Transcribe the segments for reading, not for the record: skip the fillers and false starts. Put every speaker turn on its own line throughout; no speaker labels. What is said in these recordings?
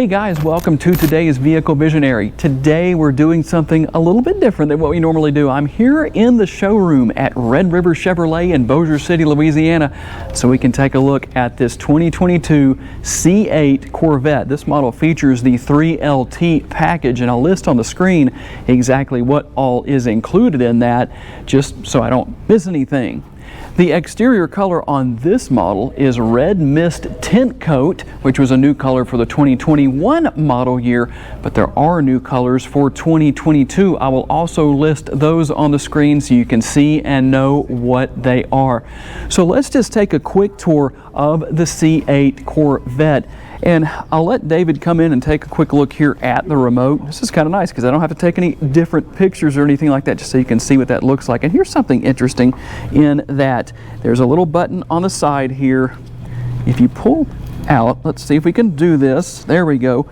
Hey guys, welcome to today's Vehicle Visionary. Today we're doing something a little bit different than what we normally do. I'm here in the showroom at Red River Chevrolet in Bossier City, Louisiana, so we can take a look at this 2022 C8 Corvette. This model features the 3LT package, and I'll list on the screen exactly what all is included in that, just so I don't miss anything. The exterior color on this model is Red Mist Tint Coat, which was a new color for the 2021 model year, but there are new colors for 2022. I will also list those on the screen so you can see and know what they are. So let's just take a quick tour of the C8 Corvette. And I'll let David come in and take a quick look here at the remote. This is kind of nice because I don't have to take any different pictures or anything like that, just so you can see what that looks like. And here's something interesting in that there's a little button on the side here. If you pull out, let's see if we can do this. There we go.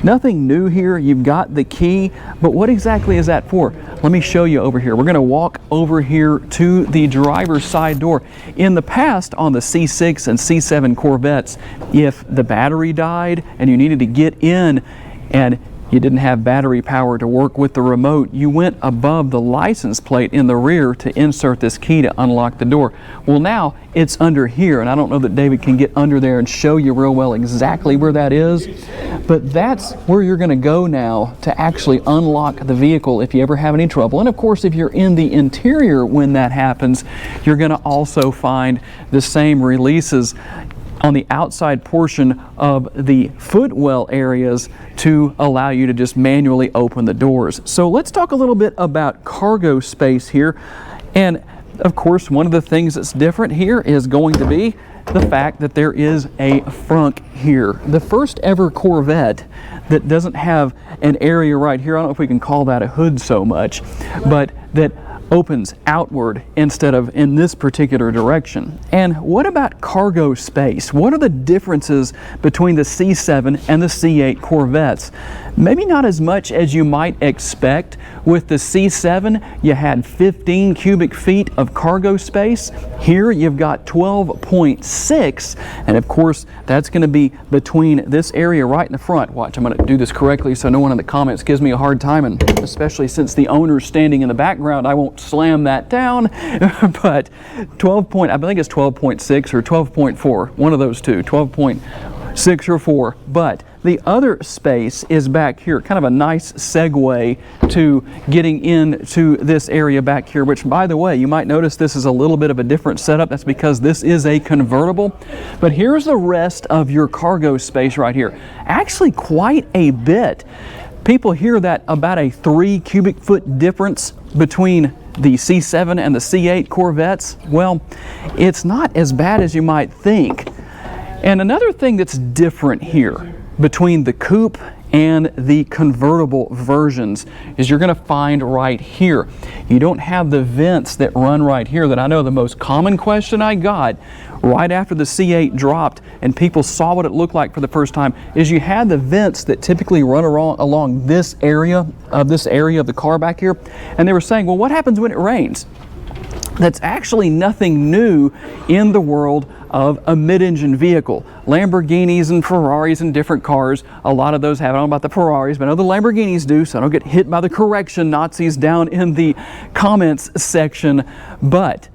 Nothing new here. You've got the key, but what exactly is that for? Let me show you over here. We're going to walk over here to the driver's side door. In the past, on the C6 and C7 Corvettes, if the battery died and you needed to get in and you didn't have battery power to work with the remote, you went above the license plate in the rear to insert this key to unlock the door. Well, now it's under here, and I don't know that David can get under there and show you real well exactly where that is, but that's where you're going to go now to actually unlock the vehicle if you ever have any trouble. And of course, if you're in the interior when that happens, you're going to also find the same releases on the outside portion of the footwell areas to allow you to just manually open the doors. So let's talk a little bit about cargo space here. And of course, one of the things that's different here is going to be the fact that there is a frunk here. The first ever Corvette that doesn't have an area right here, I don't know if we can call that a hood so much, but that opens outward instead of in this particular direction. And what about cargo space? What are the differences between the C7 and the C8 Corvettes? Maybe not as much as you might expect. With the C7, you had 15 cubic feet of cargo space. Here you've got 12.6, and of course that's going to be between this area right in the front. Watch, I'm going to do this correctly so no one in the comments gives me a hard time, and especially since the owner's standing in the background, I won't slam that down. But I think it's 12.6 or 12.4, one of those two, 12.6 or 4. But the other space is back here, kind of a nice segue to getting into this area back here, which, by the way, you might notice this is a little bit of a different setup. That's because this is a convertible. But here's the rest of your cargo space right here. Actually quite a bit. People hear that about a 3 cubic foot difference between the C7 and the C8 Corvettes. Well, it's not as bad as you might think. And another thing that's different here between the coupe and the convertible versions is you're going to find right here. You don't have the vents that run right here. That I know the most common question I got right after the C8 dropped and people saw what it looked like for the first time is you had the vents that typically run along this area of the car back here, and they were saying, well, what happens when it rains? That's actually nothing new in the world of a mid-engine vehicle. Lamborghinis and Ferraris and different cars, a lot of those have, I don't know about the Ferraris, but I know the Lamborghinis do, so I don't get hit by the correction Nazis down in the comments section. But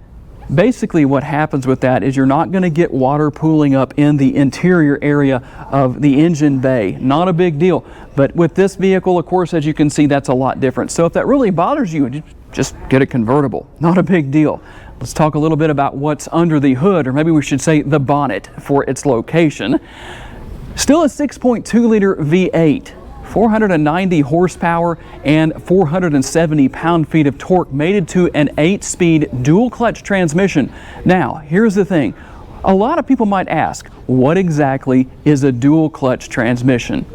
basically what happens with that is you're not going to get water pooling up in the interior area of the engine bay. Not a big deal. But with this vehicle, of course, as you can see, that's a lot different. So if that really bothers you, just get a convertible. Not a big deal. Let's talk a little bit about what's under the hood, or maybe we should say the bonnet for its location. Still a 6.2 liter V8. 490 horsepower and 470 pound-feet of torque, mated to an 8-speed dual-clutch transmission. Now, here's the thing. A lot of people might ask, what exactly is a dual-clutch transmission?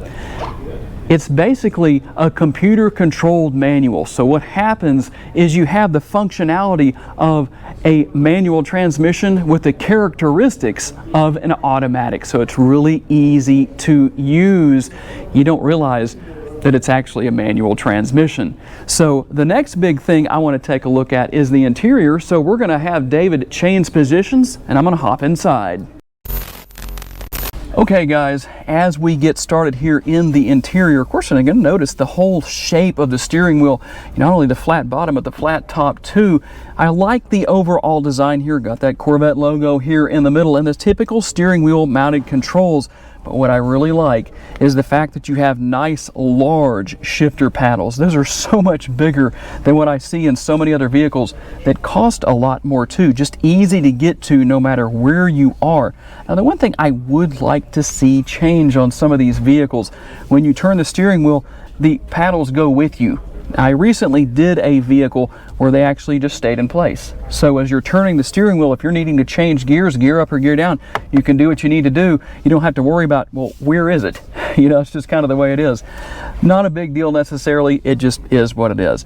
It's basically a computer-controlled manual. So what happens is you have the functionality of a manual transmission with the characteristics of an automatic. So it's really easy to use. You don't realize that it's actually a manual transmission. So the next big thing I want to take a look at is the interior. So we're going to have David change positions, and I'm going to hop inside. Okay guys, as we get started here in the interior, of course, you're going to notice the whole shape of the steering wheel, not only the flat bottom, but the flat top too. I like the overall design here. Got that Corvette logo here in the middle and the typical steering wheel mounted controls. But what I really like is the fact that you have nice large shifter paddles. Those are so much bigger than what I see in so many other vehicles that cost a lot more too. Just easy to get to no matter where you are. Now the one thing I would like to see change on some of these vehicles, when you turn the steering wheel, the paddles go with you. I recently did a vehicle where they actually just stayed in place. So as you're turning the steering wheel, if you're needing to change gears, gear up or gear down, you can do what you need to do. You don't have to worry about, well, where is it? It's just kind of the way it is. Not a big deal necessarily, it just is what it is.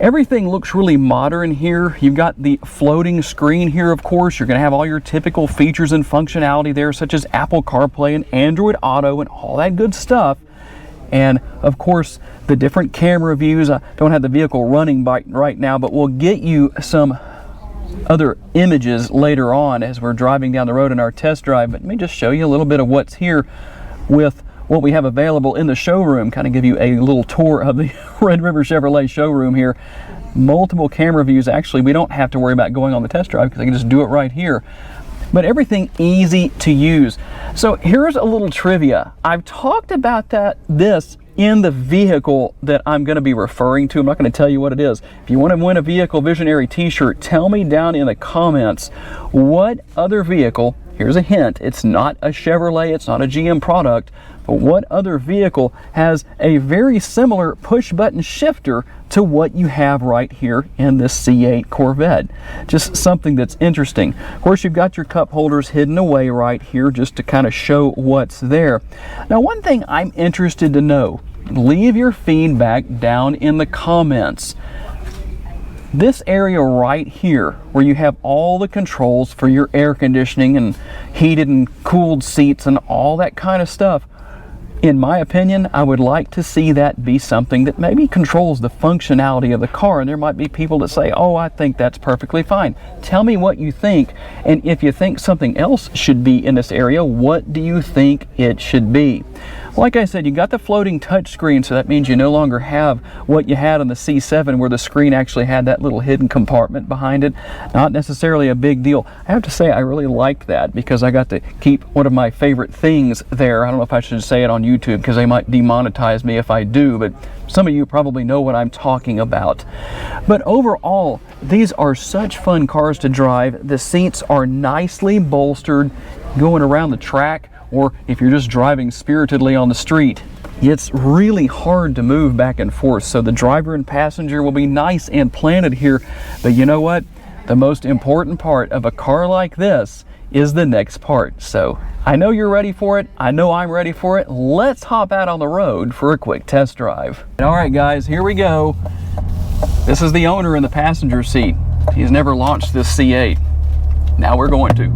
Everything looks really modern here. You've got the floating screen here, of course. You're going to have all your typical features and functionality there, such as Apple CarPlay and Android Auto and all that good stuff. And of course, the different camera views. I don't have the vehicle running right now, but we'll get you some other images later on as we're driving down the road in our test drive. But let me just show you a little bit of what's here with what we have available in the showroom. Kind of give you a little tour of the Red River Chevrolet showroom here. Multiple camera views. Actually, we don't have to worry about going on the test drive because I can just do it right here. But everything easy to use. So here's a little trivia. I've talked about this in the vehicle that I'm going to be referring to. I'm not going to tell you what it is. If you want to win a Vehicle Visionary t-shirt, tell me down in the comments what other vehicle, here's a hint, it's not a Chevrolet, it's not a GM product, but what other vehicle has a very similar push button shifter to what you have right here in this C8 Corvette. Just something that's interesting. Of course, you've got your cup holders hidden away right here just to kind of show what's there. Now, one thing I'm interested to know, leave your feedback down in the comments. This area right here where you have all the controls for your air conditioning and heated and cooled seats and all that kind of stuff, in my opinion, I would like to see that be something that maybe controls the functionality of the car. And there might be people that say, oh, I think that's perfectly fine. Tell me what you think. And if you think something else should be in this area, what do you think it should be? Like I said, you got the floating touchscreen, so that means you no longer have what you had on the C7 where the screen actually had that little hidden compartment behind it. Not necessarily a big deal. I have to say I really liked that because I got to keep one of my favorite things there. I don't know if I should say it on YouTube because they might demonetize me if I do, but some of you probably know what I'm talking about. But overall, these are such fun cars to drive. The seats are nicely bolstered going around the track, or if you're just driving spiritedly on the street, it's really hard to move back and forth. So the driver and passenger will be nice and planted here. But you know what? The most important part of a car like this is the next part. So I know you're ready for it. I know I'm ready for it. Let's hop out on the road for a quick test drive. All right, guys, here we go. This is the owner in the passenger seat. He's never launched this C8. Now we're going to.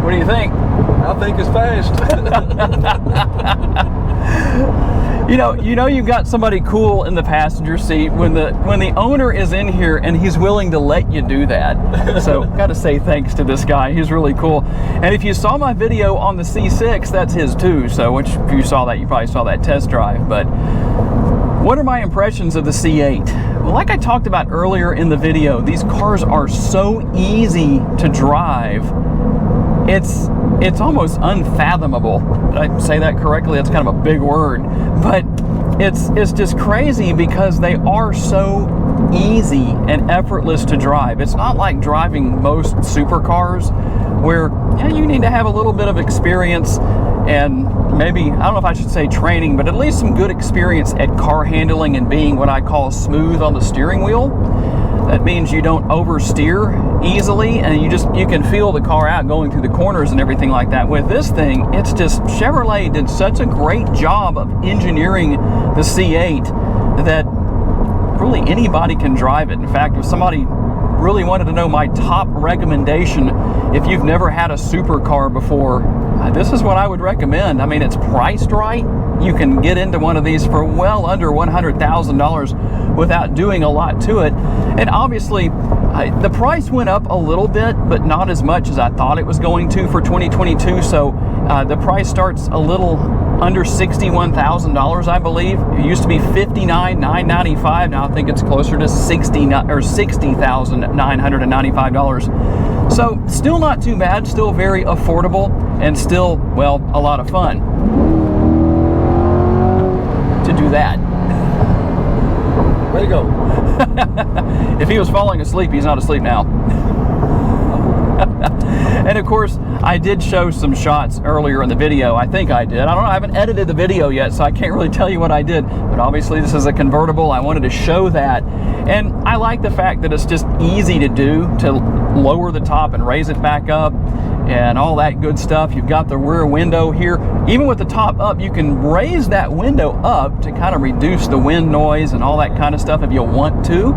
What do you think?
I think it's fast.
You know you've got somebody cool in the passenger seat when the owner is in here and he's willing to let you do that. So gotta say thanks to this guy. He's really cool. And if you saw my video on the C6, that's his too. So if you saw that, you probably saw that test drive. But what are my impressions of the C8? Well, like I talked about earlier in the video, these cars are so easy to drive. It's almost unfathomable. Did I say that correctly? That's kind of a big word, but it's just crazy because they are so easy and effortless to drive. It's not like driving most supercars where you need to have a little bit of experience and maybe, I don't know if I should say training, but at least some good experience at car handling and being what I call smooth on the steering wheel. That means you don't oversteer easily and you can feel the car out going through the corners and everything like that. With this thing, it's just, Chevrolet did such a great job of engineering the C8 that really anybody can drive it. In fact, if somebody really wanted to know my top recommendation, if you've never had a supercar before, this is what I would recommend. I mean, it's priced right. You can get into one of these for well under $100,000 without doing a lot to it. And obviously, the price went up a little bit, but not as much as I thought it was going to for 2022. So the price starts a little under $61,000, I believe. It used to be $59,995. Now I think it's closer to $60,995. So still not too bad, still very affordable, and still, well, a lot of fun to do that.
Way to go.
If he was falling asleep, he's not asleep now. And of course, I did show some shots earlier in the video. I think I did. I don't know. I haven't edited the video yet, so I can't really tell you what I did. But obviously, this is a convertible. I wanted to show that. And I like the fact that it's just easy to do, to lower the top and raise it back up and all that good stuff. You've got the rear window here. Even with the top up, you can raise that window up to kind of reduce the wind noise and all that kind of stuff if you want to.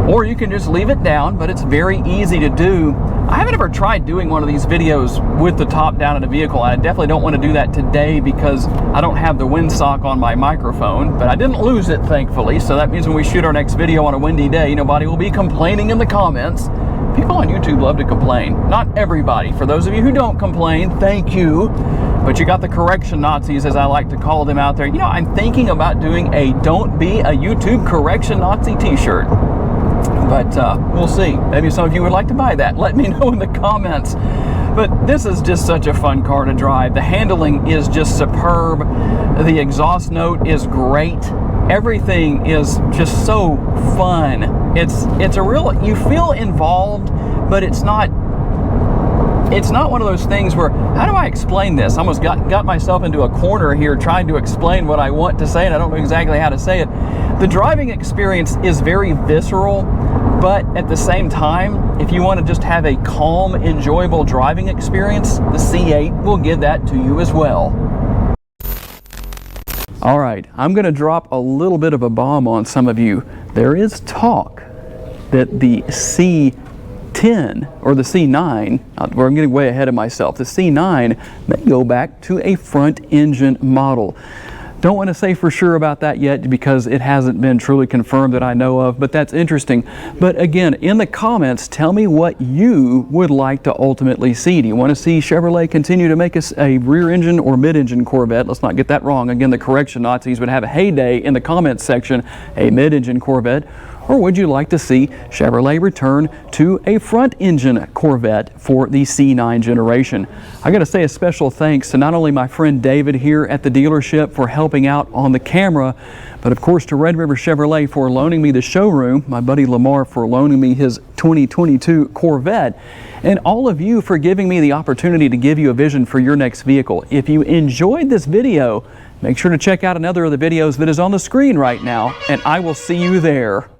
Or you can just leave it down, but it's very easy to do. I haven't ever tried doing one of these videos with the top down in a vehicle. I definitely don't want to do that today because I don't have the windsock on my microphone, but I didn't lose it, thankfully. So that means when we shoot our next video on a windy day, nobody will be complaining in the comments. People on YouTube love to complain. Not everybody. For those of you who don't complain, thank you. But you got the correction Nazis, as I like to call them out there. You know, I'm thinking about doing a Don't Be a YouTube Correction Nazi t-shirt. But we'll see. Maybe some of you would like to buy that. Let me know in the comments. But this is just such a fun car to drive. The handling is just superb. The exhaust note is great. Everything is just so fun. It's a real, you feel involved, but it's not one of those things where, how do I explain this? I almost got myself into a corner here trying to explain what I want to say, and I don't know exactly how to say it. The driving experience is very visceral, but at the same time, if you want to just have a calm, enjoyable driving experience, the C8 will give that to you as well. All right, I'm going to drop a little bit of a bomb on some of you. There is talk that the C10 or the C9, I'm getting way ahead of myself, the C9 may go back to a front engine model. Don't want to say for sure about that yet because it hasn't been truly confirmed that I know of, but that's interesting. But again, in the comments, tell me what you would like to ultimately see. Do you want to see Chevrolet continue to make us a rear engine or mid-engine Corvette? Let's not get that wrong. Again, the correction Nazis would have a heyday in the comments section, a mid-engine Corvette. Or would you like to see Chevrolet return to a front-engine Corvette for the C9 generation? I got to say a special thanks to not only my friend David here at the dealership for helping out on the camera, but of course to Red River Chevrolet for loaning me the showroom, my buddy Lamar for loaning me his 2022 Corvette, and all of you for giving me the opportunity to give you a vision for your next vehicle. If you enjoyed this video, make sure to check out another of the videos that is on the screen right now, and I will see you there.